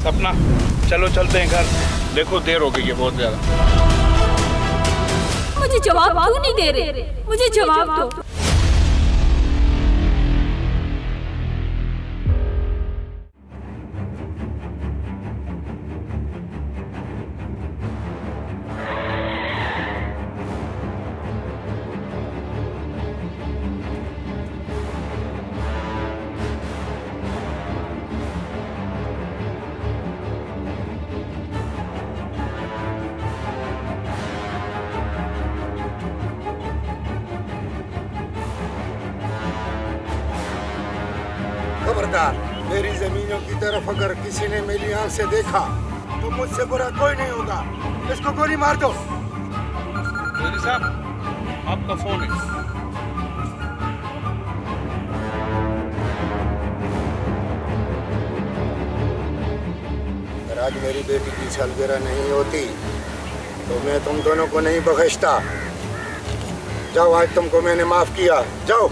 सपना चलो चलते हैं घर, देखो देर हो गई है बहुत ज्यादा। मुझे जवाब क्यों नहीं दे रहे? मुझे जवाब दो। खबरदार, मेरी जमीनों की तरफ अगर किसी ने मेरी आंख से देखा तो मुझसे बुरा कोई नहीं होगा। इसको गोली मार दो। चौधरी साहब, आपका फोन है। अगर आज मेरी बेटी की सालगिरह नहीं होती तो मैं तुम दोनों को नहीं बख्शता। जाओ, आज तुमको मैंने माफ किया, जाओ।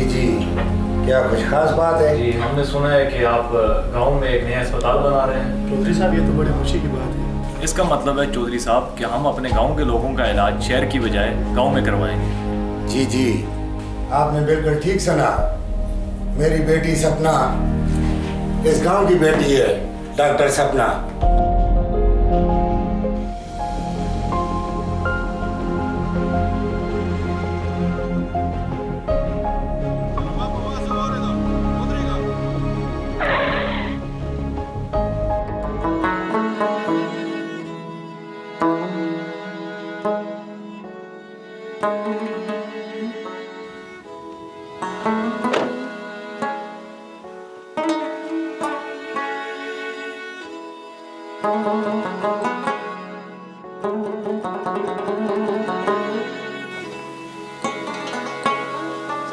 जी, क्या कुछ खास बात है? जी, हमने सुना है कि आप गांव में एक नया अस्पताल बना रहे हैं। चौधरी साहब, ये तो बड़ी खुशी की बात है। इसका मतलब है चौधरी साहब कि हम अपने गांव के लोगों का इलाज शहर की बजाय गांव में करवाएंगे। जी, आपने बिल्कुल ठीक सुना। मेरी बेटी सपना इस गांव की बेटी है, डॉक्टर सपना।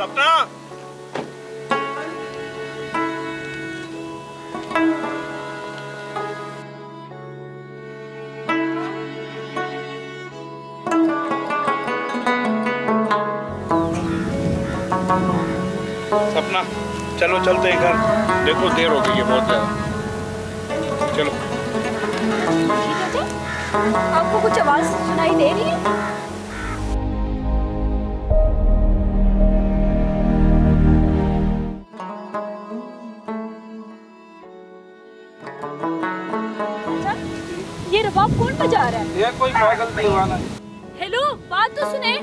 सपना, सपना चलो चलते हैं घर, देखो देर हो गई है बहुत ज्यादा। चलो। आपको कुछ आवाज सुनाई दे रही है? ये रबाब कौन बजा रहा है? ये कोई पागल दीवाना है। हेलो, बात तो सुने।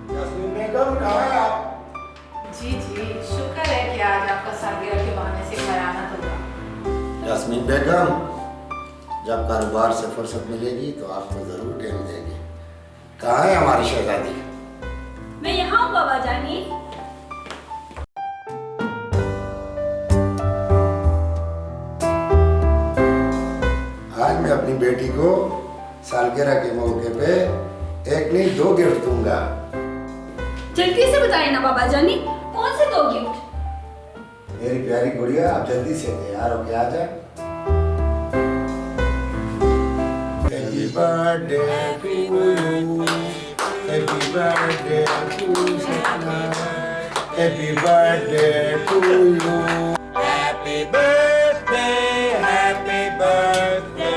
यास्मीन बेगम, कहाँ हैं आप? जी, शुक्र है कि आज आपका सालगिरह के बहाने से घर आना होगा। यास्मीन बेगम, जब कारोबार से फुर्सत मिलेगी तो आपको जरूर टाइम देंगे। कहाँ है हमारी शहजादी? मैं यहाँ हूँ बाबा जानी। आज मैं अपनी बेटी को सालगिरह के मौके पे एक नहीं 2 गिफ्ट दूंगा। जल्दी से बताइए ना बाबा जानी, कौन से 2 गिफ्ट? मेरी प्यारी गुड़िया, आप जल्दी से तैयार होके आ जाए। Happy birthday to you, happy birthday to Sapna, happy birthday to you, happy birthday, happy birthday.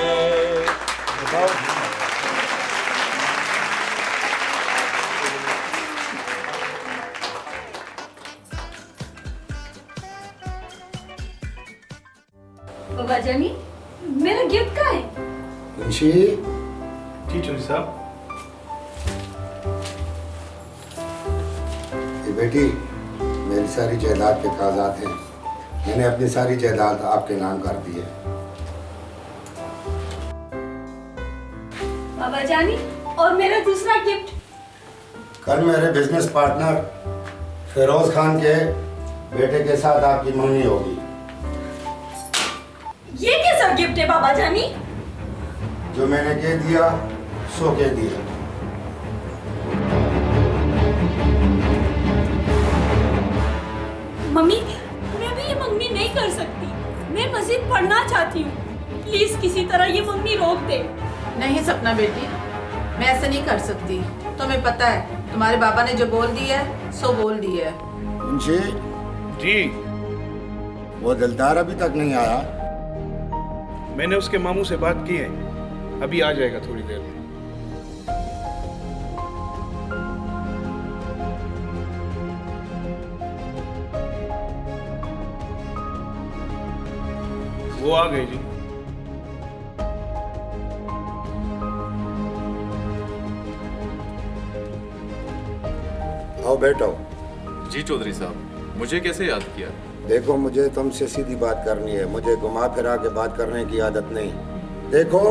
बाबा जानी, मेरा गिफ्ट कहाँ है? मुंशी, जी चौधरी साहब। ये बेटी, मेरी सारी जायदाद के कागजात हैं। मैंने अपनी सारी जायदाद आपके नाम कर दी है। बाबा जानी, और मेरा दूसरा गिफ्ट? कल मेरे बिजनेस पार्टनर फिरोज खान के बेटे के साथ आपकी मंगनी होगी। ये कैसा गिफ्ट है बाबा जानी? जो मैंने कह दिया सो कह दिया। मम्मी, मैं भी ये मंगनी नहीं कर सकती। मैं मजीद पढ़ना चाहती हूँ। प्लीज किसी तरह ये मंगनी रोक दे। नहीं सपना बेटी, मैं ऐसे नहीं कर सकती। तुम्हें पता है तुम्हारे बाबा ने जो बोल दिया है सो बोल दिया है। मुंशी जी, वो दिलदार अभी तक नहीं आया। मैंने उसके मामू से बात की है, अभी आ जाएगा थोड़ी देर में। वो आ गए जी। आओ बैठो। जी चौधरी साहब, मुझे कैसे याद किया? देखो, मुझे तुमसे सीधी बात करनी है। मुझे घुमा फिरा के बात करने की आदत नहीं। देखो,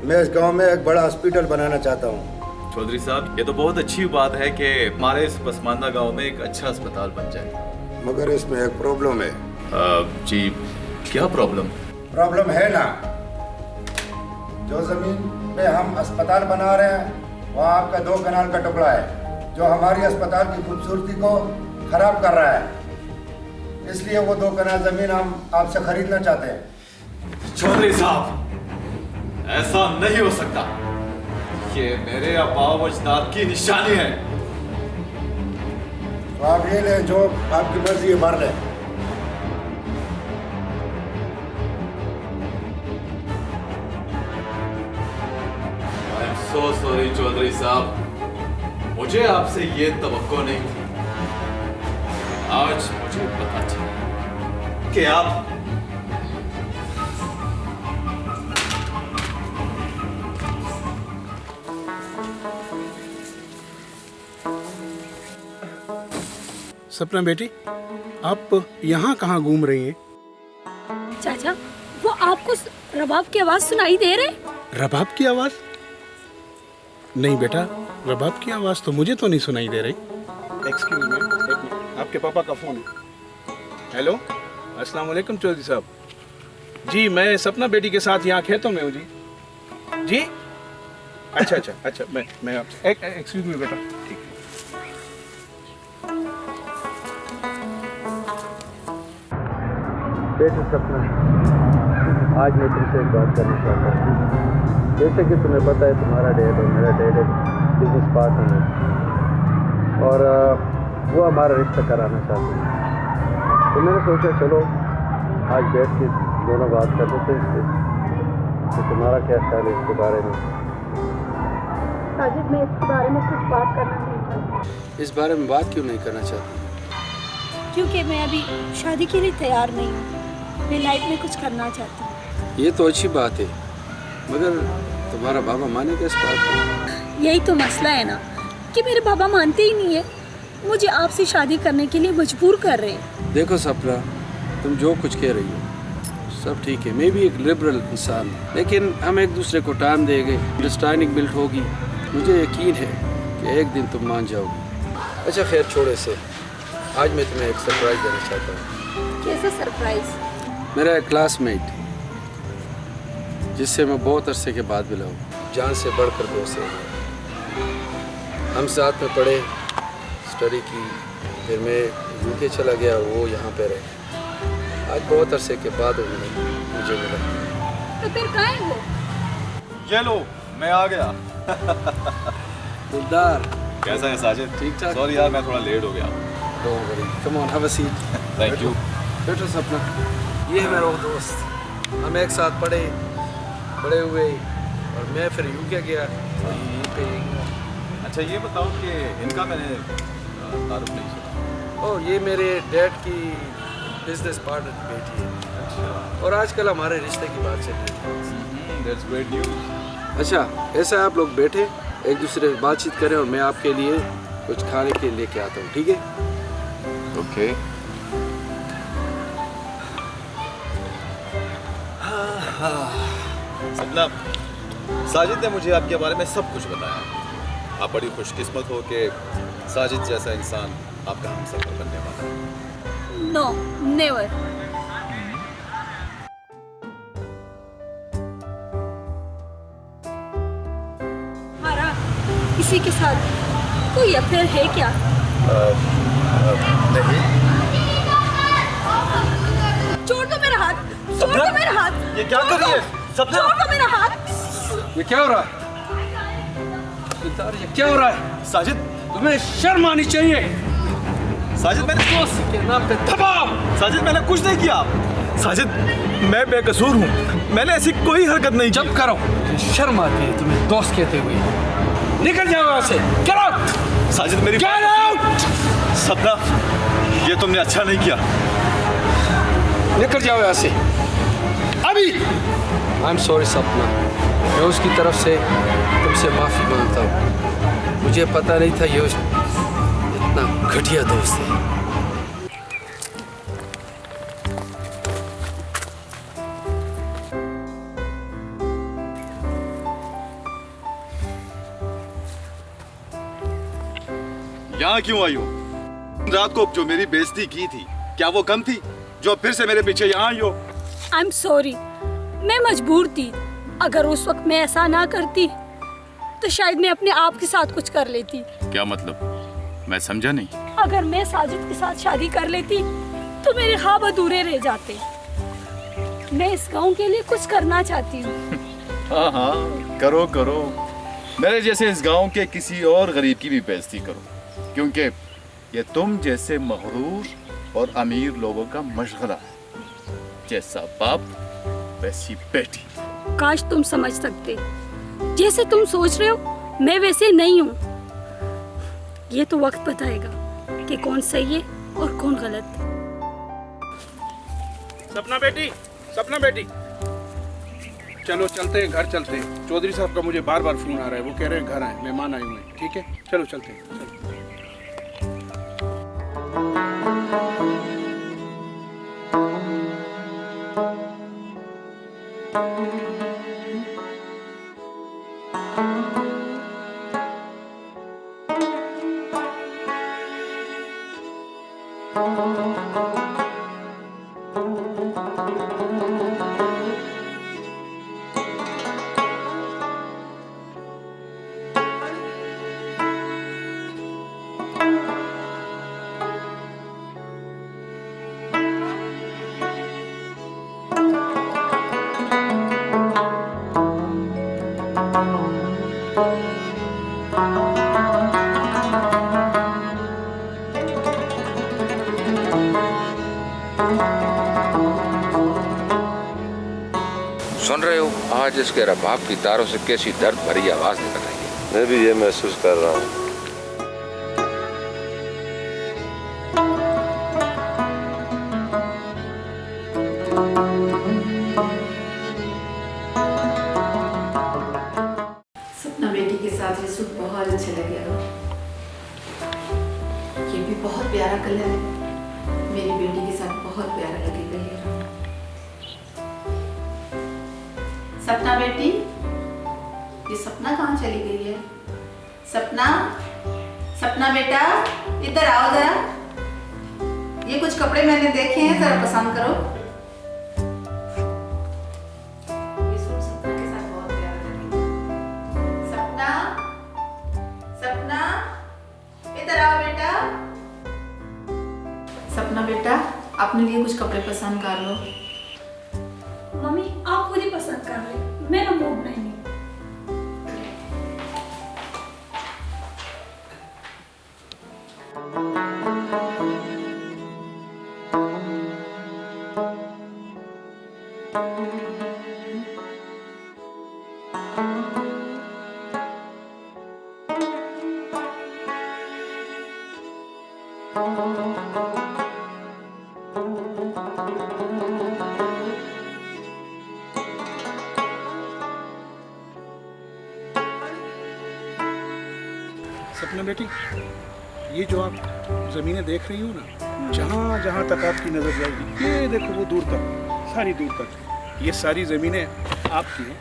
मैं इस गांव में एक बड़ा हॉस्पिटल बनाना चाहता हूँ। चौधरी साहब, ये तो बहुत अच्छी बात है कि हमारे इस पसमानदा गांव में एक अच्छा अस्पताल बन जाए, मगर इसमें एक प्रॉब्लम है। जी, क्या प्रॉब्लम? प्रॉब्लम है ना, जो जमीन पे हम अस्पताल बना रहे हैं वहाँ आपका 2 कनाल का टुकड़ा है, जो हमारी अस्पताल की खूबसूरती को खराब कर रहा है। इसलिए वो 2 कनाल जमीन हम आपसे खरीदना चाहते हैं। चौधरी साहब, ऐसा नहीं हो सकता। ये मेरे आबाओ अजदाद की निशानी है। तो आप ये लें, जो आपकी मर्जी है भर लें। सो सॉरी चौधरी साहब, मुझे आपसे ये तवक्को नहीं थी। आज मुझे पता चला कि आप सपना बेटी, आप यहाँ कहाँ घूम रही हैं? चाचा, वो आपको रबाब की आवाज सुनाई दे रहे? रबाब की आवाज? नहीं बेटा, रबाब की आवाज तो मुझे तो नहीं सुनाई दे रही। एक्सक्यूज मी, एक मिनट, आपके पापा का फोन है। हेलो, अस्सलाम वालेकुम चौधरी साहब। जी, मैं सपना बेटी के साथ यहाँ खेतों में हूँ जी। जी, अच्छा, मैं आपसे एक्सक्यूज मी बेटा, ठीक है। बेटे सपना, आज मैं तुमसे एक बात करना चाहता हूँ। जैसे कि तुम्हें पता है, तुम्हारा डैड और मेरा डैड एक बिजनेस पार्टनर है और वो हमारा रिश्ता कराना चाहते हैं। तो मैंने सोचा चलो आज बैठ के दोनों बात कर लेते हैं इससे। तो तुम्हारा क्या ख्याल है इसके बारे में? साजिद, मैं इसके बारे में कुछ बात करना नहीं चाहती। इस बारे में बात क्यों नहीं करना चाहती? क्योंकि मैं अभी शादी के लिए तैयार नहीं हूँ। मैं लाइफ में कुछ करना चाहती हूँ। ये तो अच्छी बात है, मगर तुम्हारा बाबा मानेगा इस बात को? यही तो मसला है ना कि मेरे बाबा मानते ही नहीं है। मुझे आपसे शादी करने के लिए मजबूर कर रहे हैं। देखो सपना, तुम जो कुछ कह रही हो सब ठीक है। मैं भी एक लिबरल इंसान हूँ, लेकिन हम एक दूसरे को टाइम देंगे, अंडरस्टैंडिंग बिल्ड होगी। मुझे यकीन है कि एक दिन तुम मान जाओगे। अच्छा खैर, छोड़े से। आज मैं तुम्हें एक सरप्राइज देना चाहता हूँ। कैसा सरप्राइज? मेरा एक क्लासमेट जिससे मैं बहुत अरसे के बाद मिला हूँ, जान से बढ़कर दोस्त है। हम साथ में पढ़े, स्टडी की, फिर मैं यूके चला गया, वो यहाँ पे रहे। आज बहुत अरसे के बाद मुझे मिला। तो फिर कहाँ है वो? ये लो, मैं आ गया। दिलदार, कैसा है साजिद? ठीक ठाक। सॉरी यार, मैं थोड़ा लेट हो गया। Don't worry, come on, have a seat. Thank you. बैठो सपना। ये है मेरा वो दोस्त, हम एक साथ पढ़े हुए, और मैं फिर यूके गया और यहीं पे। अच्छा ये बताओ कि इनका मैंने तारुफ नहीं सुना। और ये मेरे डैड की बिजनेस पार्टनर की बेटी है। अच्छा, और आजकल हमारे रिश्ते की बात चल रही है। That's great news. अच्छा, ऐसा है, आप लोग बैठे एक दूसरे से बातचीत करें और मैं आपके लिए कुछ खाने के लिए लेके आता हूँ, ठीक है? ओके। सपना, साजिद ने मुझे आपके बारे में सब कुछ बताया। आप बड़ी खुशकिस्मत हो कि साजिद जैसा इंसान आपका हमसफर बनने वाला है। No, never. हमारा किसी के साथ कोई अफेयर है क्या? नहीं। छोड़ दो मेरा हाथ, छोड़ दो मेरा हाथ। ये क्या कर रही है सपना? छोड़ दो मेरा हाथ। ये क्या हो रहा है? ये क्या हो रहा है? साजिद, तुम्हें शर्म आनी चाहिए। साजिद मैंने दोस्त के नाम पे दबाव। साजिद मैंने कुछ नहीं किया। साजिद, मैं बेकसूर हूँ, मैंने ऐसी कोई हरकत नहीं की। जब करो, शर्म आती है तुम्हें दोस्त कहते हुए। निकल जाओ यहाँ से। Get out! साजिद मेरी Get out! सपना, ये तुमने अच्छा नहीं किया। निकल जाओ यहाँ से अभी। I'm sorry सपना, मैं उसकी तरफ से तुमसे माफ़ी मांगता हूँ। मुझे पता नहीं था ये इतना घटिया दोस्त है। यहाँ क्यों आई हो? रात को जो मेरी बेइज्जती की थी, क्या वो कम थी जो फिर से मेरे पीछे यहाँ आई हो? आई एम सॉरी, मैं मजबूर थी। अगर उस वक्त मैं ऐसा ना करती तो शायद मैं अपने आप के साथ कुछ कर लेती। क्या मतलब? मैं समझा नहीं। अगर मैं साजिद के साथ शादी कर लेती तो मेरे ख्वाब अधूरे रह जाते। मैं इस गांव के लिए कुछ करना चाहती हूँ। हाँ हाँ, करो करो। मेरे जैसे इस गांव के किसी और गरीब की भी बेइज्जती करो, क्योंकि ये तुम जैसे मगरूर और अमीर लोगों का मशगला है। जैसा बाप वैसी बेटी। काश तुम समझ सकते। जैसे तुम सोच रहे हो मैं वैसे नहीं हूँ। ये तो वक्त बताएगा कि कौन सही है और कौन गलत। सपना बेटी, सपना बेटी, चलो चलते हैं, घर चलते हैं। चौधरी साहब का मुझे बार बार फोन आ रहा है, वो कह रहे हैं घर आए, मेहमान आए हुए हैं। ठीक है, चलो चलते हैं, चलो। सुन रहे हो, आज इसके रबाब की तारों से कैसी दर्द भरी आवाज निकल रही है। मैं भी ये महसूस कर रहा हूँ। सपना बेटी के साथ ये सूट बहुत अच्छे लगे हो। ये भी बहुत प्यारा कलर है, मेरी बेटी के साथ बहुत प्यारा लगेगा ये। सपना बेटी, ये सपना कहाँ चली गई है? सपना, सपना बेटा, इधर आओ जरा। ये कुछ कपड़े मैंने देखे हैं, जरा पसंद करो। ये सूट सपना के साथ बहुत प्यारा लगेगा। सपना, सपना, इधर आओ बेटा। सपना बेटा, अपने लिए कुछ कपड़े पसंद कर लो। मम्मी आप खुद ही पसंद कर रहे, मेरा मूड नहीं है। सपना बेटी, ये जो आप ज़मीनें देख रही हो ना, जहाँ जहाँ तक आपकी नज़र जाएगी, ये देखो वो दूर तक, सारी दूर तक, ये सारी ज़मीनें आपकी हैं।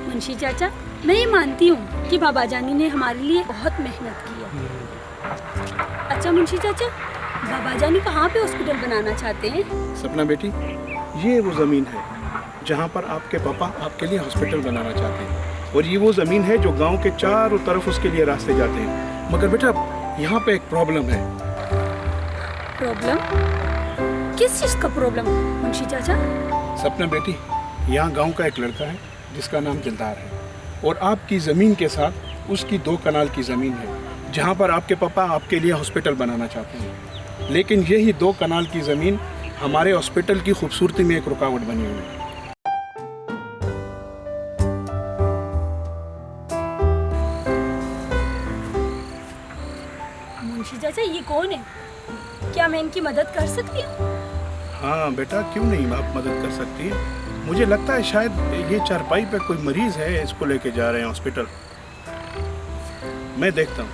मुंशी चाचा, मैं ये मानती हूँ कि बाबा जानी ने हमारे लिए बहुत मेहनत की है। अच्छा मुंशी चाचा, बाबा जानी कहाँ पे हॉस्पिटल बनाना चाहते हैं? सपना बेटी, ये वो ज़मीन है जहाँ पर आपके पापा आपके लिए हॉस्पिटल बनाना चाहते हैं, और ये वो ज़मीन है जो गांव के चारों तरफ उसके लिए रास्ते जाते हैं। मगर बेटा यहाँ पे एक प्रॉब्लम है। प्रॉब्लम? किस चीज़ का प्रॉब्लम मुंशी चाचा? सपना बेटी, यहाँ गांव का एक लड़का है जिसका नाम दिलदार है, और आपकी ज़मीन के साथ उसकी 2 कनाल की ज़मीन है जहाँ पर आपके पापा आपके लिए हॉस्पिटल बनाना चाहते हैं। लेकिन यही 2 कनाल की ज़मीन हमारे हॉस्पिटल की खूबसूरती में एक रुकावट बनी हुई है। मुंशी चाचा, ये कौन है? क्या मैं इनकी मदद कर सकती हूँ? हाँ बेटा, क्यों नहीं, आप मदद कर सकती है। मुझे लगता है शायद ये चारपाई पे कोई मरीज़ है, इसको लेके जा रहे हैं हॉस्पिटल। मैं देखता हूँ।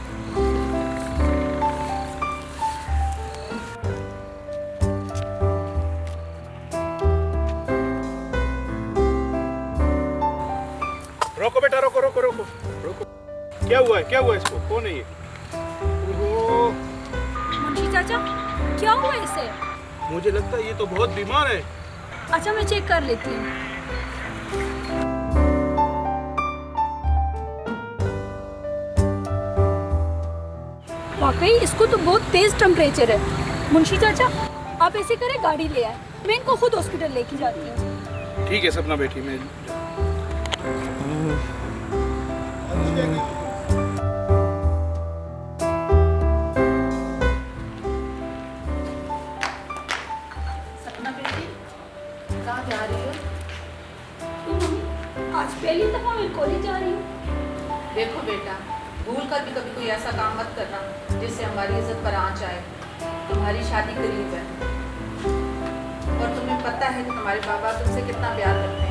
रोको बेटा, रोको रोको रोको रोको। क्या हुआ है, क्या हुआ है इसको? कौन है ये? ओहो, मुंशी चाचा, क्या हुआ इसे? मुझे लगता है ये तो बहुत बीमार है। अच्छा, मैं चेक कर लेती हूँ। वाकई इसको तो बहुत तेज टेम्परेचर है। मुंशी चाचा, आप ऐसे करें, गाड़ी ले आए, मैं इनको खुद हॉस्पिटल लेके जाती हूँ। ठीक है सपना बेटी, मैं सपना बेटी, कहाँ जा रही हो? आज पहली दफा मैं कॉलेज जा रही हूँ। देखो बेटा, भूल कर भी कभी कोई ऐसा काम मत करना जिससे हमारी इज्जत पर आँच आए। तुम्हारी शादी करीब है और तुम्हें पता है कि तुम्हारे बाबा तुमसे कितना प्यार करते हैं।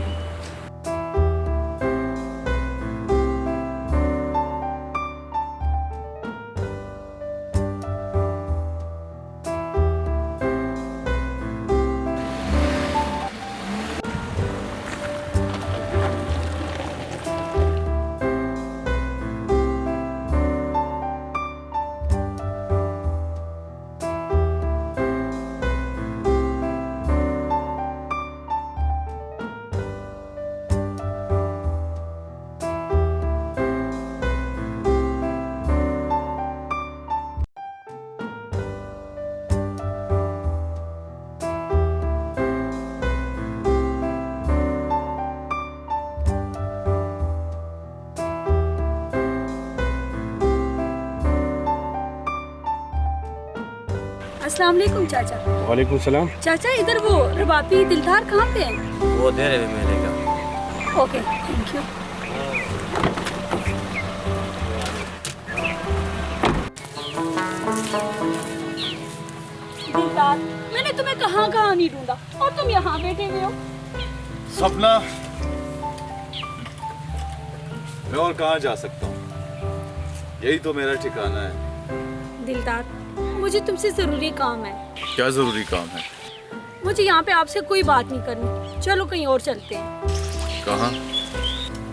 अस्सलाम वालेकुम चाचा। वालेकुम सलाम। चाचा, इधर वो रबाबी दिलदार कहाँ पे हैं? वो दे रहे मिलेगा। Okay, thank you. दिलदार, मैंने तुम्हें कहाँ कहाँ नहीं ढूंढा और तुम यहाँ बैठे हुए हो। सपना, मैं और कहाँ जा सकता हूँ? यही तो मेरा ठिकाना है। दिलदार, मुझे तुमसे जरूरी काम है। क्या जरूरी काम है? मुझे यहाँ पे आपसे कोई बात नहीं करनी। चलो कहीं और चलते हैं। कहाँ?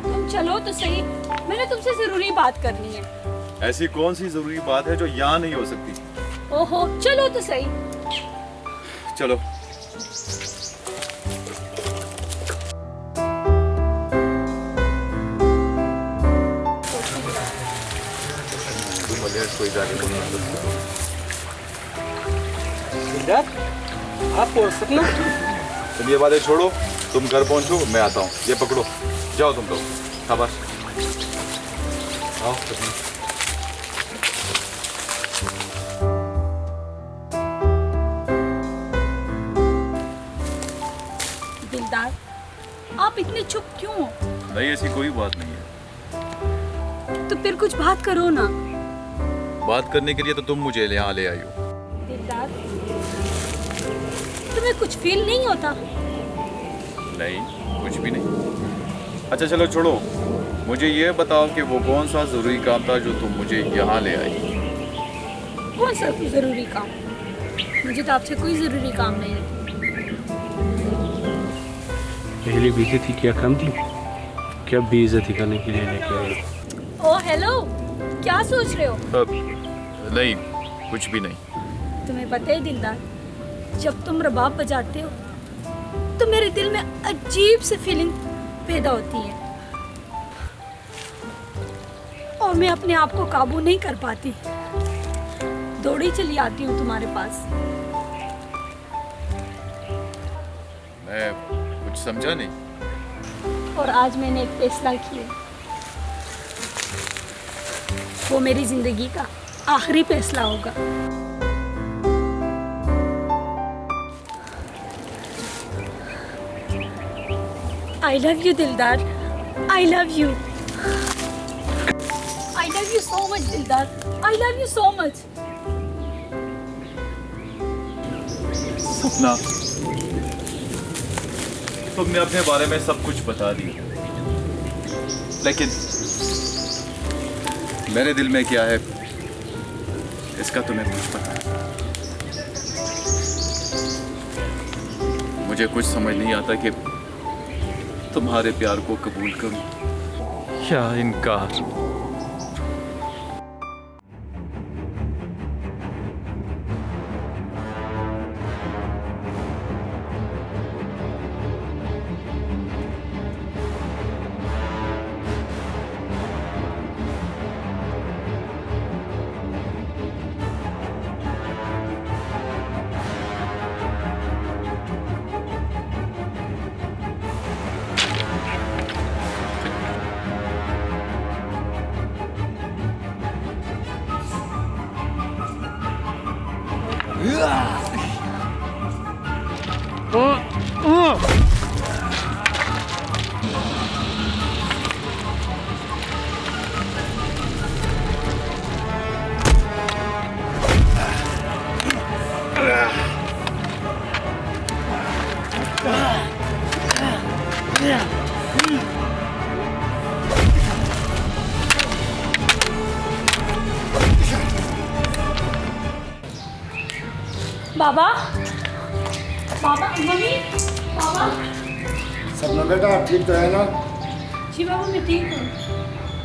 तुम चलो तो सही, मैंने तुमसे जरूरी बात करनी है। ऐसी कौन सी जरूरी बात है जो यहाँ नहीं हो सकती? ओहो, चलो तो सही। चलो। आप और सपना, तुम ये बातें छोड़ो, तुम घर पहुंचो, मैं आता हूँ। ये पकड़ो, जाओ तुम लोग। शाबाश, आओ। दिलदार, आप इतने चुप क्यों हो? नहीं, ऐसी कोई बात नहीं है। तो फिर कुछ बात करो ना। बात करने के लिए तो तुम मुझे यहाँ ले आई हो। दिलदार, तुम्हें कुछ फील नहीं होता? नहीं, कुछ भी नहीं। अच्छा चलो छोड़ो, मुझे ये बताओ कि वो कौन सा ज़रूरी काम था जो तुम मुझे यहाँ ले आई? कौन सा ज़रूरी काम? मुझे तो आपसे कोई ज़रूरी काम नहीं है। पहली बेइज्जती क्या कम थी? क्या बेइज्जती करने के लिए लेके आए? ओ हेलो, क्या सोच रहे हो? नहीं, कुछ भी नहीं। तुम्हें पता है दिलदार, जब तुम रबाब बजाते हो तो मेरे दिल में अजीब सी फीलिंग पैदा होती है और मैं अपने आप को काबू नहीं कर पाती। दौड़ी चली आती हूँ तुम्हारे पास। मैं कुछ समझा नहीं। और आज मैंने एक फैसला किया, वो मेरी जिंदगी का आखिरी फैसला होगा। I love you दिलदार, I love you. I love you so much दिलदार, I love you so much. सपना, तुमने अपने बारे में सब कुछ बता दिया, लेकिन मेरे दिल में क्या है इसका तुम्हें कुछ पता नहीं। मुझे कुछ समझ नहीं आता कि तुम्हारे प्यार को कबूल करूं या इनकार। बाबा, बाबा, मम्मी, बाबा। सपना बेटा, आप ठीक तो है ना? जी बाबा, मैं ठीक हूँ।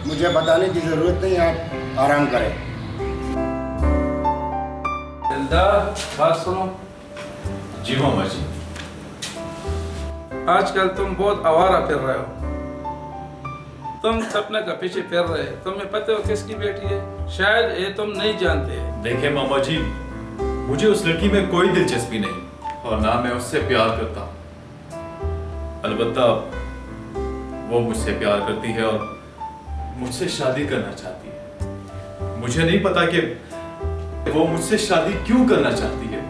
मुझे बताने की ज़रूरत नहीं, आप आराम करें। दिलदार, बात सुनो। जी मामा जी। आजकल तुम बहुत आवारा फिर रहे हो। तुम सपना का पीछे फिर रहे हो। तुम्हें पता हो किसकी बेटी है? शायद ये तुम नहीं जानते। देखिए मामा जी, मुझे उस लड़की में कोई दिलचस्पी नहीं और ना मैं उससे प्यार करता। अलबत्ता वो मुझसे प्यार करती है और मुझसे शादी करना चाहती है। मुझे नहीं पता कि वो मुझसे शादी क्यों करना चाहती है।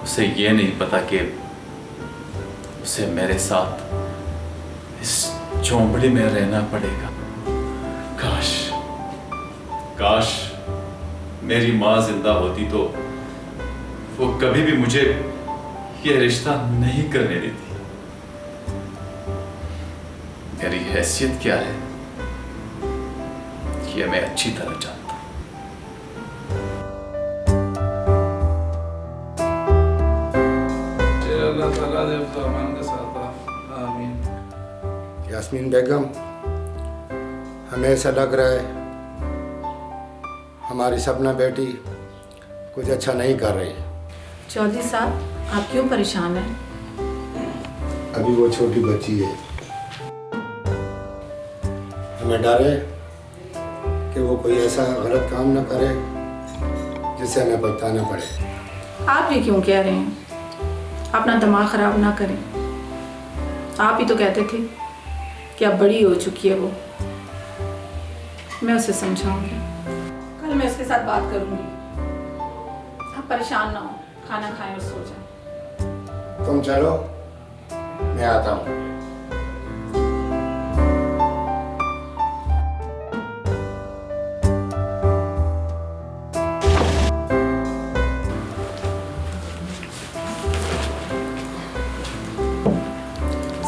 उसे ये नहीं पता कि उसे मेरे साथ इस झोंपड़ी में रहना पड़ेगा। काश काश मेरी माँ जिंदा होती तो वो कभी भी मुझे ये रिश्ता नहीं करने देती। मेरी हैसियत क्या है ये मैं अच्छी तरह जानता हूं। अल्लाह ताला दे तो अमान के साथ। आमीन। यास्मीन बेगम, हमें ऐसा लग रहा है हमारी सपना बेटी कुछ अच्छा नहीं कर रही। चौधरी साहब, आप क्यों परेशान हैं? अभी वो छोटी बच्ची है, हमें डर है कि वो कोई ऐसा गलत काम न करे जिससे हमें पछताना पड़े। आप ये क्यों कह रहे हैं? अपना दिमाग खराब ना करें। आप ही तो कहते थे कि अब बड़ी हो चुकी है वो। मैं उसे समझाऊंगी, कल मैं उसके साथ बात करूंगी। आप परेशान ना हो, खाना खाएं और सो जाएं। तुम चलो, मैं आता हूँ।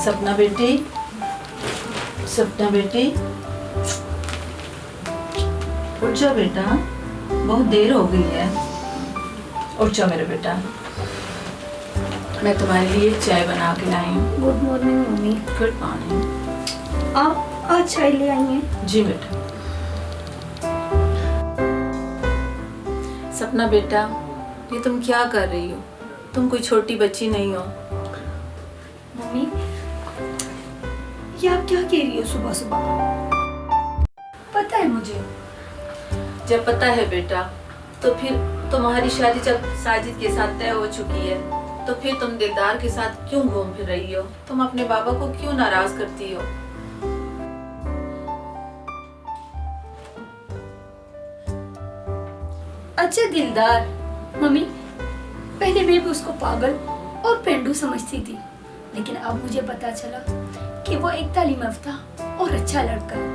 सपना बेटी, सपना बेटी, उठ जाओ बेटा, बहुत देर हो गई है। उठ जाओ मेरे बेटा, मैं तुम्हारे लिए चाय बना के लाई हूँ। Good morning mummy. Good morning. आप आज चाय ले आई हैं? जी बेटा। सपना बेटा, ये तुम क्या कर रही हो? तुम कोई छोटी बच्ची नहीं हो। मम्मी, ये आप क्या कह रही हो सुबह सुबह? पता है मुझे। जब पता है बेटा, तो फिर तुम्हारी शादी जब साजिद के साथ तय हो चुकी है, तो फिर तुम दिलदार के साथ क्यों घूम फिर रही हो? तुम अपने बाबा को क्यों नाराज करती हो? अच्छा दिलदार, मम्मी पहले मैं भी उसको पागल और पेंडू समझती थी, लेकिन अब मुझे पता चला कि वो एक तालीम याफ्ता और अच्छा लड़का है।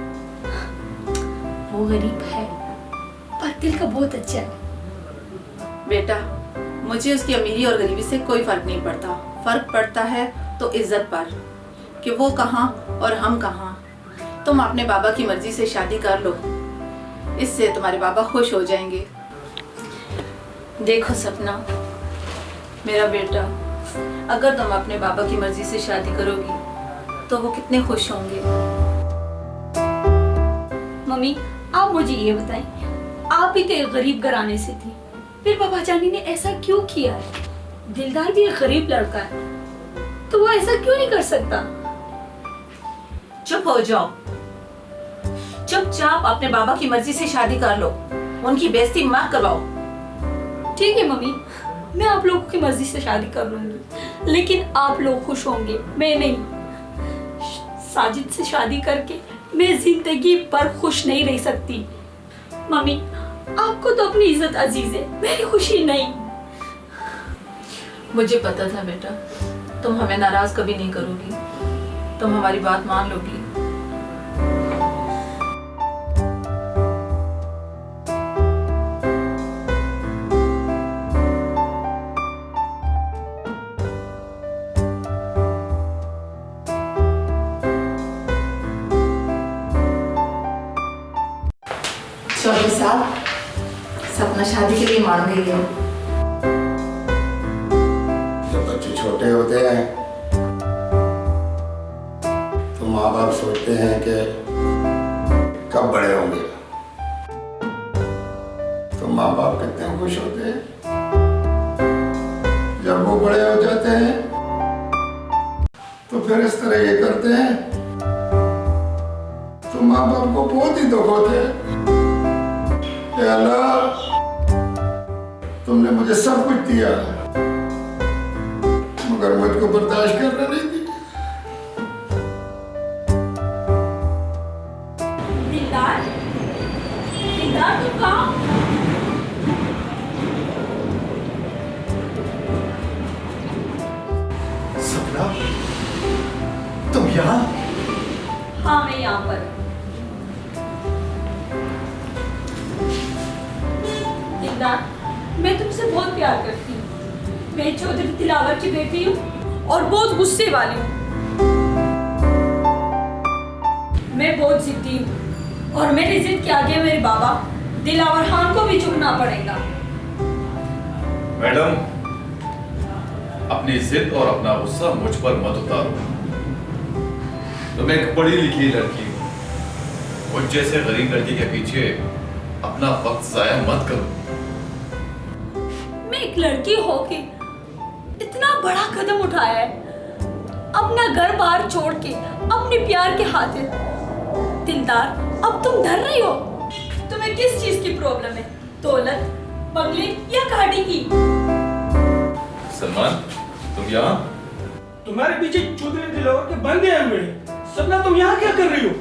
वो गरीब है पर दिल का बहुत अच्छा है। बेटा, मुझे उसकी अमीरी और गरीबी से कोई फर्क नहीं पड़ता। फर्क पड़ता है तो इज्जत पर, कि वो कहाँ और हम कहाँ। तुम अपने बाबा की मर्जी से शादी कर लो, इससे तुम्हारे बाबा खुश हो जाएंगे। देखो सपना, मेरा बेटा, अगर तुम अपने बाबा की मर्जी से शादी करोगी तो वो कितने खुश होंगे। मम्मी आप मुझे ये बताएं, आप भी तो एक गरीब घराने से थी, फिर बाबा जानी ने ऐसा क्यों किया है? दिलदार भी एक गरीब लड़का है, तो वो ऐसा क्यों नहीं कर सकता? चुप हो जाओ, चुपचाप अपने बाबा की मर्जी से शादी कर लो, उनकी बेइज्जती मत करवाओ। ठीक है मम्मी, मैं आप लोगों की मर्जी से शादी कर लूंगी, लेकिन आप लोग खुश होंगे, मैं नहीं। साजिद से शादी करके मैं जिंदगी भर खुश नहीं रह सकती। मम्मी आपको तो अपनी इज्जत अजीज है, मेरी खुशी नहीं। मुझे पता था बेटा, तुम हमें नाराज कभी नहीं करोगी, तुम हमारी बात मान लोगी। चौधरी साहब, सपना शादी के लिए मान गई है। जब बच्चे छोटे होते हैं तो माँ बाप सोचते हैं कि कब बड़े होंगे, तो माँ बाप कितने खुश होते हैं जब वो बड़े हो जाते हैं। तो फिर इस तरह ये करते हैं तो माँ बाप को बहुत ही दुख होते हैं। या अल्लाह, तुमने मुझे सब कुछ दिया मगर मुझको बर्दाश्त करना नहीं दी। दिलदार, दिलदार तुम कहाँ? सपना, तुम यहाँ? हाँ मैं यहाँ पर। दिलदार, मैं तुमसे बहुत प्यार करती हूँ। मैं चौधरी दिलावर की बेटी हूँ और बहुत गुस्से वाली हूँ। मैं बहुत जिद्दी हूँ और मेरी जिद के आगे मेरे बाबा दिलावर खान को भी झुकना पड़ेगा। मैडम, अपनी जिद और अपना गुस्सा मुझ पर मत उतारो। तुम एक पढ़ी लिखी लड़की हो, मुझ जैसे गरीब लड़की के पीछे अपना वक्त जाया मत करो। मैं एक लड़की होके इतना बड़ा कदम उठाया है, अपना घर बार छोड़ के अपने प्यार के खातिर। दिलदार, अब तुम डर रही हो? तुम्हें किस चीज की प्रॉब्लम है? दौलत, बंगले या गाड़ी की? सलमान, तुम यहाँ? तुम्हारे पीछे चौधरी दिलावर के बंदे हैं मेरे। सपना तुम यहाँ क्या कर रही हो?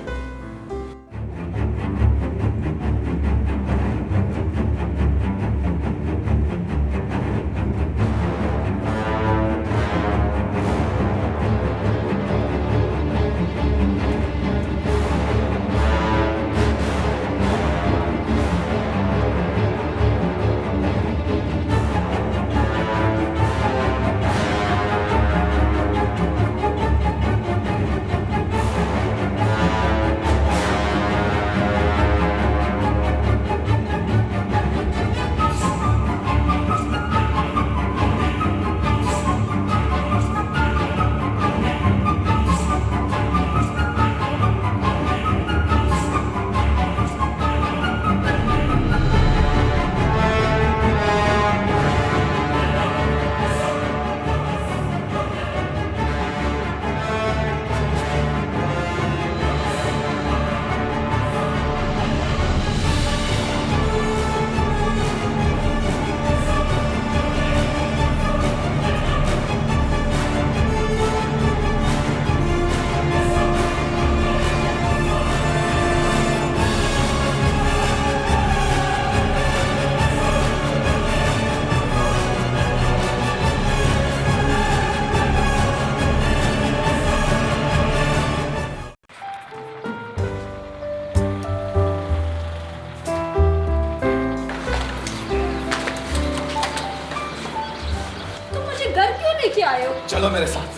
चलो मेरे साथ।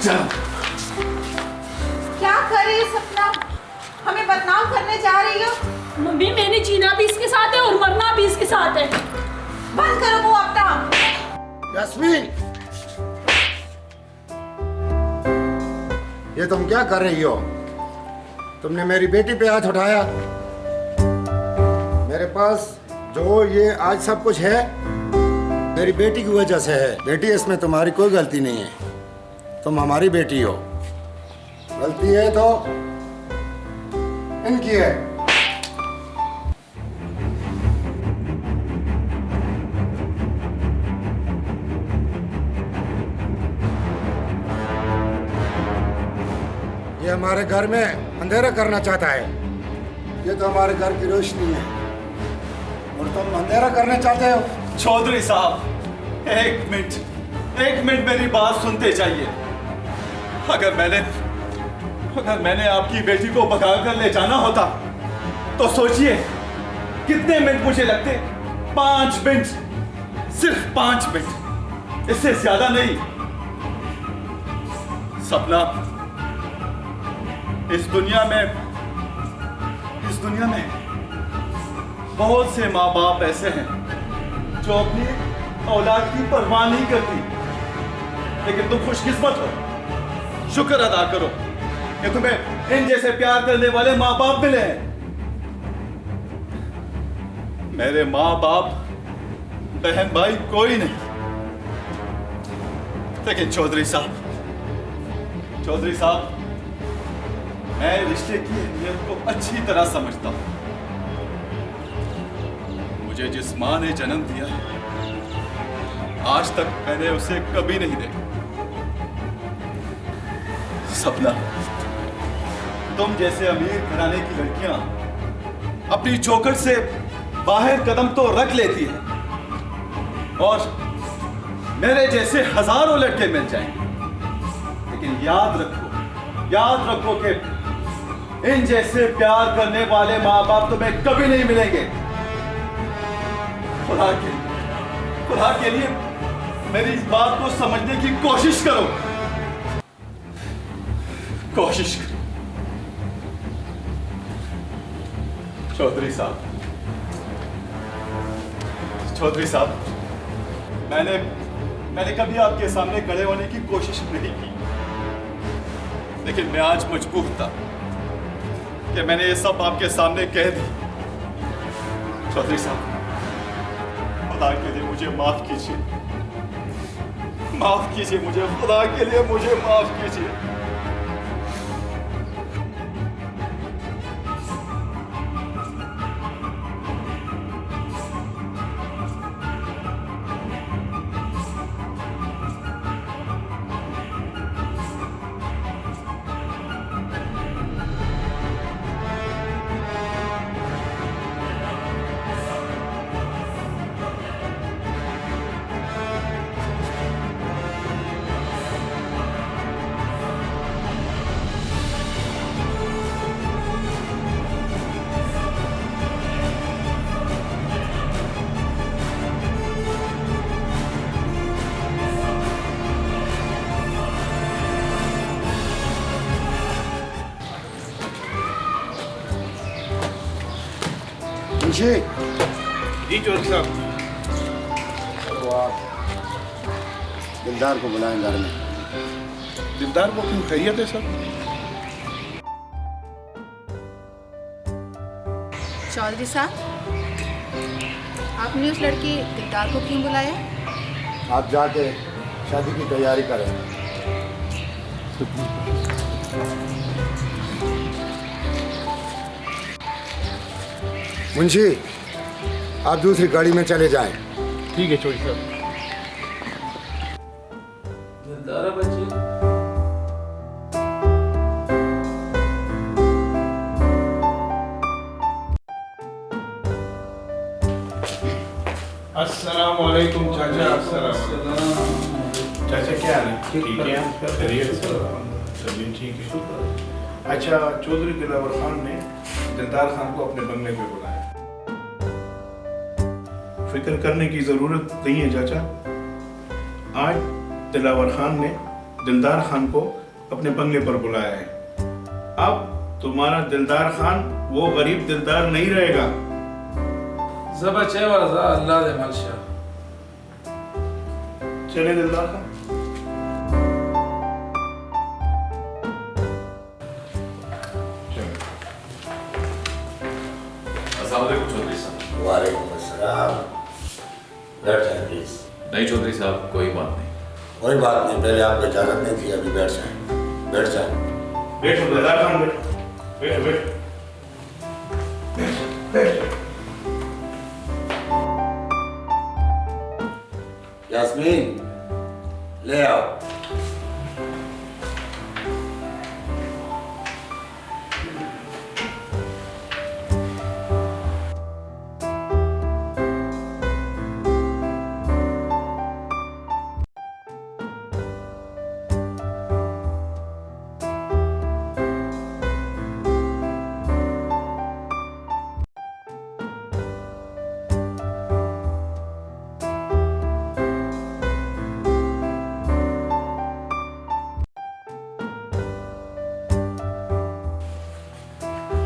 चलो। क्या कर रही है सपना? हमें बदनाम करने जा रही हो? मम्मी मैंने जीना भी इसके साथ है और मरना भी इसके साथ है। बंद करो वो अपना। यास्मीन, ये तुम क्या कर रही हो? तुमने मेरी बेटी पे हाथ उठाया। मेरे पास जो ये आज सब कुछ है मेरी बेटी की वजह से है। बेटी, इसमें तुम्हारी कोई गलती नहीं है, तुम हमारी बेटी हो। गलती है तो इनकी है। ये हमारे घर में अंधेरा करना चाहता है। ये तो हमारे घर की रोशनी है और तुम अंधेरा करना चाहते हो। चौधरी साहब, एक मिनट मेरी बात सुनते जाइए। अगर मैंने आपकी बेटी को भगा कर ले जाना होता तो सोचिए कितने मिनट मुझे लगते। 5 मिनट, सिर्फ 5 मिनट, इससे ज्यादा नहीं। सपना, इस दुनिया में बहुत से माँ बाप ऐसे हैं जो अपनी औलाद की परवाह नहीं करती, लेकिन तुम खुशकिस्मत हो। शुक्र अदा करो कि तुम्हें इन जैसे प्यार करने वाले माँ बाप मिले हैं। मेरे माँ बाप, बहन भाई कोई नहीं, लेकिन चौधरी साहब, मैं रिश्ते की अहमियत को अच्छी तरह समझता हूं। मुझे जिस मां ने जन्म दिया आज तक मैंने उसे कभी नहीं देखा। सपना, तुम जैसे अमीर घराने की लड़कियां अपनी चौखट से बाहर कदम तो रख लेती हैं और मेरे जैसे हजारों लड़के मिल जाएंगे, लेकिन याद रखो कि इन जैसे प्यार करने वाले माँ बाप तुम्हें कभी नहीं मिलेंगे। खुदा के लिए मेरी इस बात को समझने की कोशिश करो। चौधरी साहब, मैंने कभी आपके सामने खड़े होने की कोशिश नहीं की, लेकिन मैं आज मजबूर था कि मैंने ये सब आपके सामने कह दी। चौधरी साहब, खुदा के लिए मुझे माफ कीजिए मुझे, खुदा के लिए मुझे माफ कीजिए। जी चौधरी साहब। तो आप दिलदार को बुलाएं घर में। दिलदार को क्यों? खैरियत है सर? चौधरी साहब, आपने उस लड़की दिलदार को क्यों बुलाया? आप जाके शादी की तैयारी करें। मुंशी, आप दूसरी गाड़ी में चले जाएं। ठीक है चौधरी साहब। अस्सलाम वालेकुम चाचा। चाचा क्या हाल है? ठीक है, खैरियत से? सभी ठीक है। अच्छा, चौधरी दिलावर खान ने दिलदार खान को अपने बंगले पे बुलाया। फिक्र करने की जरूरत नहीं है चाचा, आज दिलावर खान ने दिलदार खान को अपने बंगले पर बुलाया है। अब तुम्हारा दिलदार खान वो गरीब दिलदार नहीं रहेगा। जबचे वरजा अल्लाह दे मालशा। चले दिलदार खान। अस्सलाम वालेकुम चौधरी साहब। वालेकुम अस्सलाम। बैठ जाए प्लीज। नहीं चौधरी साहब, कोई बात नहीं। कोई बात नहीं, पहले आपको इजाजत नहीं थी, अभी बैठ जाए। बैठ जाए। बैठो दिलदार खान, बैठो बैठो बैठो बैठो। यास्मीन ले आओ।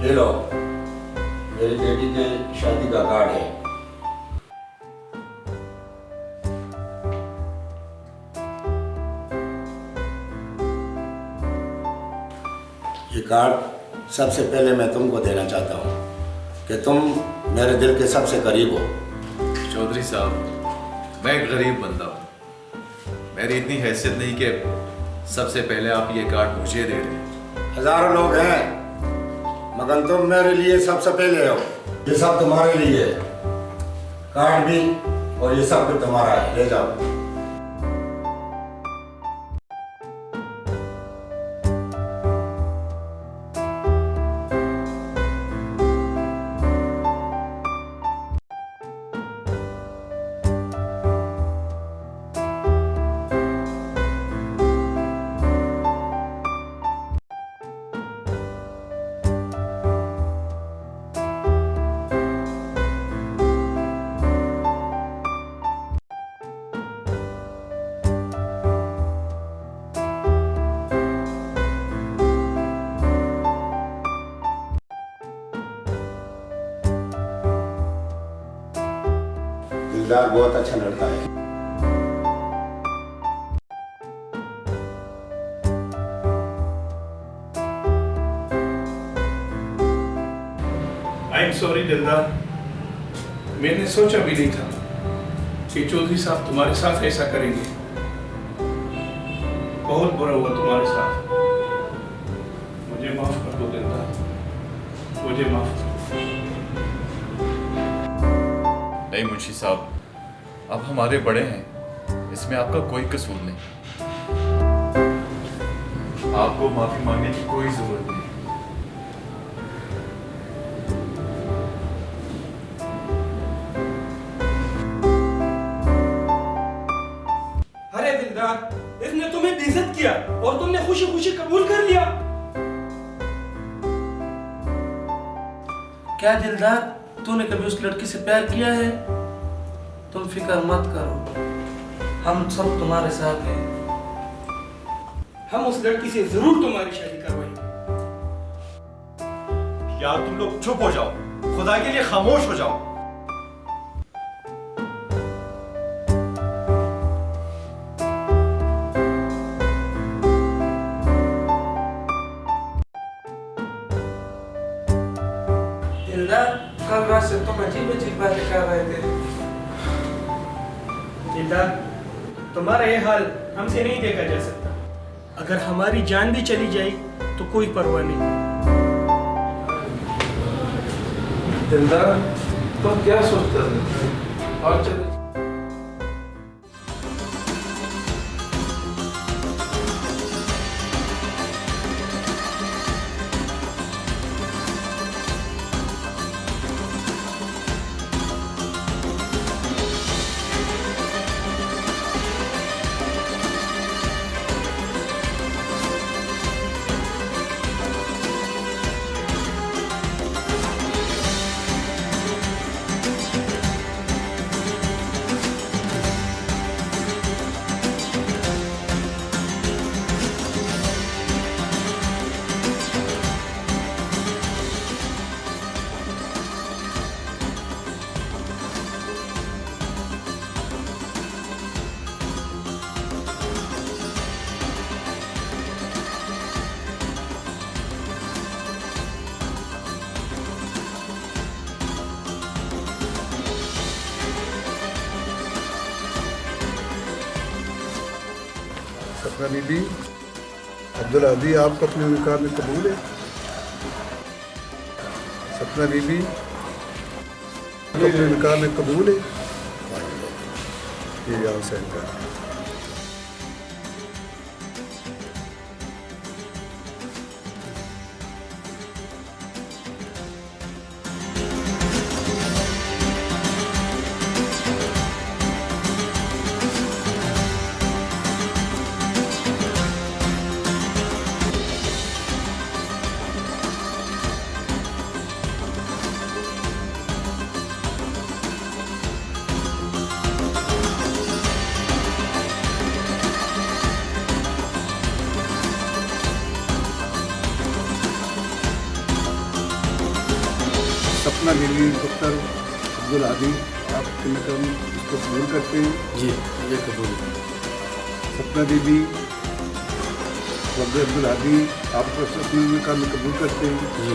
ये लो, मेरी बेटी के शादी का कार्ड है। ये कार्ड सबसे पहले मैं तुमको देना चाहता हूँ कि तुम मेरे दिल के सबसे करीब हो। चौधरी साहब, मैं एक गरीब बंदा हूँ, मेरी इतनी हैसियत नहीं कि सबसे पहले आप ये कार्ड मुझे दे रहे हैं। हजारों लोग हैं मगर तुम मेरे लिए सबसे पहले हो। ये सब तुम्हारे लिए है, कार्ड भी और ये सब कुछ तुम्हारा है, ले जाओ। दिलदार बहुत अच्छा लड़का है। आई एम सॉरी दिलदार, मैंने सोचा भी नहीं था कि चौधरी साहब तुम्हारे साथ ऐसा करेंगे। बहुत बुरा हुआ तुम्हारे साथ, मुझे माफ कर दो दिलदार, मुझे माफ कर दो। नहीं मुंशी साहब, अब हमारे बड़े हैं, इसमें आपका कोई कसूर नहीं। आपको माफी मांगने की कोई जरूरत नहीं। अरे दिलदार, इसने तुम्हें बेइज्जत किया और तुमने खुशी खुशी कबूल कर लिया। क्या दिलदार, तूने कभी उस लड़की से प्यार किया है? तुम फिक्र मत करो, हम सब तुम्हारे साथ हैं। हम उस लड़की से जरूर तुम्हारी शादी करवाएंगे। यार तुम लोग चुप हो जाओ, खुदा के लिए खामोश हो जाओ। दिलदार, कल रात से तुम अजीब अजीब बातें कर रहे थे। दिलदार, तुम्हारा ये हाल हमसे नहीं देखा जा सकता। अगर हमारी जान भी चली जाए तो कोई परवाह नहीं। दिलदार, तुम क्या सोचते थे? और चलो सपना बीबी, अब्दुल अदी आपको अपने निकाह में कबूल है? सपना बीबी, अपने निकाह में कबूल है? ये यहाँ से इनकार। सपना बीबी पुत्र अब्दुल अदी आपके निकाह इसको कबूल करते हैं? जी ये कबूल। सपना बीबी अब्दुल अदी आपको अपने निकाह में कबूल करते हैं? जी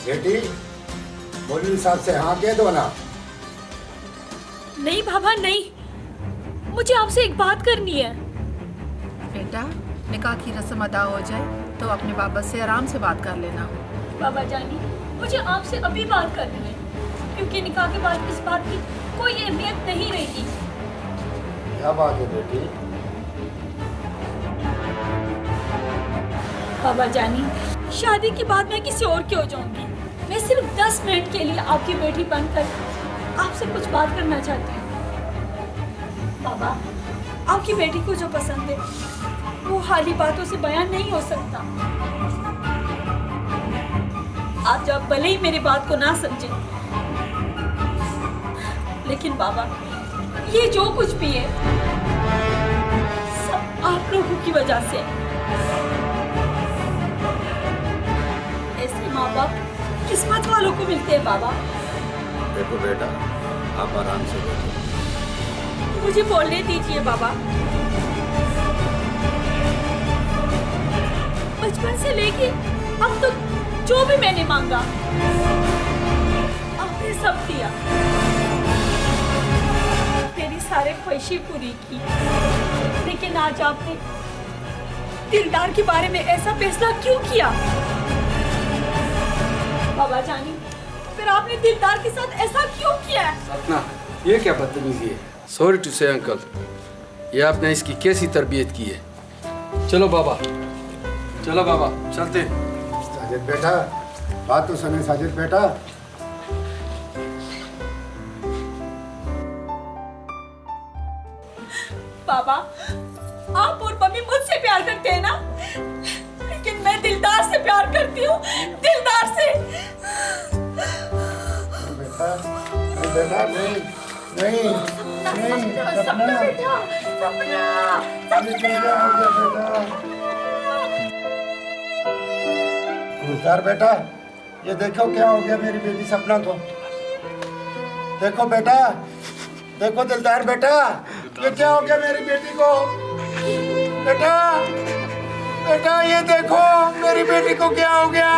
बेटी, मौलवी साहब से हाँ कह दो ना। नहीं बाबा नहीं, मुझे आपसे एक बात करनी है। बेटा, निकाह की रस्म अदा हो जाए तो अपने बाबा से आराम से बात कर लेना। बाबा जानी, मुझे आपसे अभी बात करनी है, क्योंकि निकाह के बाद इस बात की कोई अहमियत नहीं रहेगी। क्या बात है बेटी? बाबा जानी, शादी के बाद मैं किसी और की हो जाऊंगी। मैं सिर्फ 10 मिनट के लिए आपकी बेटी बनकर आपसे कुछ बात करना चाहती हूँ। बाबा, आपकी बेटी को जो पसंद है वो खाली बातों से बयान नहीं हो सकता। आप जब भले ही मेरी बात को ना समझें, लेकिन बाबा ये जो कुछ भी है सब आप लोगों की वजह से है। ऐसे माँ बाप किस्मत वालों को मिलते हैं बाबा। देखो बेटा, आप आराम से बैठो। मुझे बोलने दीजिए बाबा। बचपन से लेके अब तक जो भी मैंने मांगा आपने सब दिया, मेरी सारे ख्वाहिशें पूरी की। लेकिन आज आपने दिलदार के बारे में ऐसा फैसला क्यों किया? बाबा जानी, फिर आपने दिलदार के साथ ऐसा क्यों किया? सपना, ये क्या बदतमीजी है? सॉरी टू से अंकल, ये आपने इसकी कैसी तरबियत की है। चलो बाबा, चलो बाबा, चलते हैं। साजिद बेटा, बात तो सुने साजिद बेटा। बाबा, आप और मम्मी मुझसे प्यार करते हैं ना, लेकिन मैं दिलदार से प्यार करती हूँ, दिलदार से। बेटा, बेटा नहीं, नहीं, नहीं, सपना बेटा, गुलजार बेटा, ये देखो क्या हो गया मेरी बेटी सपना को। देखो बेटा, देखो दिलदार बेटा, ये क्या हो गया मेरी बेटी को। बेटा, बेटा ये देखो मेरी बेटी को क्या हो गया।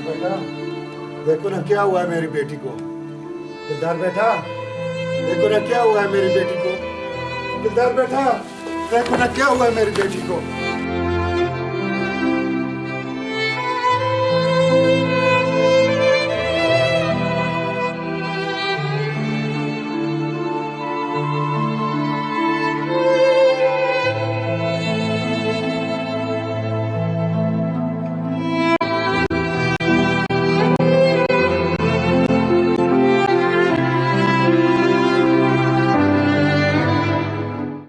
बेटा, देखो ना क्या हुआ है मेरी बेटी को। दिलदार बेटा, देखो ना क्या हुआ है मेरी बेटी को। दिलदार बेटा, देखो ना क्या हुआ है मेरी बेटी को।